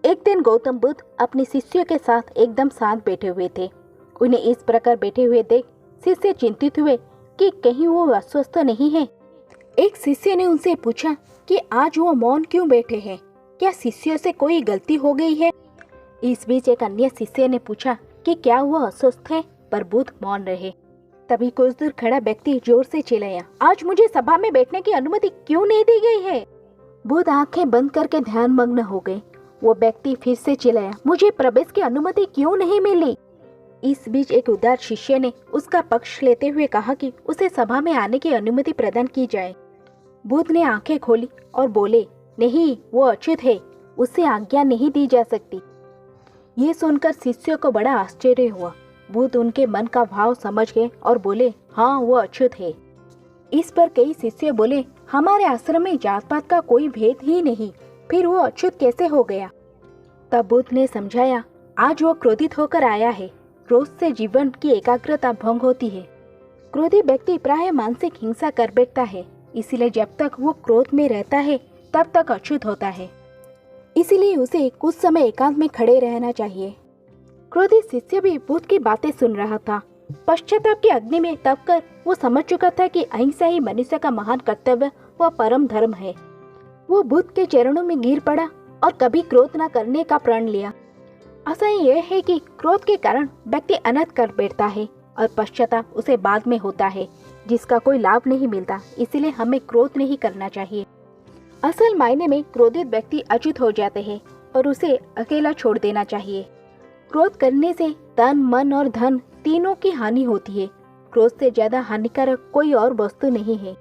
एक दिन गौतम बुद्ध अपने शिष्यों के साथ एकदम शांत बैठे हुए थे। उन्हें इस प्रकार बैठे हुए देख शिष्य चिंतित हुए कि कहीं वो अस्वस्थ नहीं है। एक शिष्य ने उनसे पूछा कि आज वो मौन क्यों बैठे हैं, क्या शिष्यों से कोई गलती हो गई है। इस बीच एक अन्य शिष्य ने पूछा कि क्या वो अस्वस्थ है, पर बुद्ध मौन रहे। तभी कुछ दूर खड़ा व्यक्ति जोर से चिल्लाया, आज मुझे सभा में बैठने की अनुमति क्यों नहीं दी गई है। बुद्ध आंखें बंद करके ध्यान मग्न हो गए। वो व्यक्ति फिर से चिल्लाया, मुझे प्रवेश की अनुमति क्यों नहीं मिली। इस बीच एक उदार शिष्य ने उसका पक्ष लेते हुए कहा कि उसे सभा में आने की अनुमति प्रदान की जाए। बुद्ध ने आंखें खोली और बोले, नहीं, वो अच्युत है, उससे आज्ञा नहीं दी जा सकती। ये सुनकर शिष्यों को बड़ा आश्चर्य हुआ। बुद्ध उनके मन का भाव समझ गए और बोले, हाँ, वो अच्युत है। इस पर कई शिष्य बोले, हमारे आश्रम में जात पात का कोई भेद ही नहीं, फिर वो अच्युत कैसे हो गया। तब बुद्ध ने समझाया, आज वो क्रोधित होकर आया है। क्रोध से जीवन की एकाग्रता भंग होती है। क्रोधी व्यक्ति प्राय मानसिक हिंसा कर बैठता है, इसीलिए जब तक वो क्रोध में रहता है तब तक अच्युत होता है। इसीलिए उसे कुछ समय एकांत में खड़े रहना चाहिए। क्रोधी शिष्य भी बुद्ध की बातें सुन रहा था। पश्चाताप की अग्नि में तप कर वो समझ चुका था कि अहिंसा ही मनुष्य का महान कर्तव्य व परम धर्म है। वो बुद्ध के चरणों में गिर पड़ा और कभी क्रोध न करने का प्रण लिया। आशा यह है कि क्रोध के कारण व्यक्ति अनर्थ कर बैठता है और पश्चाताप उसे बाद में होता है, जिसका कोई लाभ नहीं मिलता। इसीलिए हमें क्रोध नहीं करना चाहिए। असल मायने में क्रोधित व्यक्ति अच्युत हो जाते हैं और उसे अकेला छोड़ देना चाहिए। क्रोध करने से तन, मन और धन तीनों की हानि होती है। क्रोध से ज्यादा हानिकारक कोई और वस्तु नहीं है।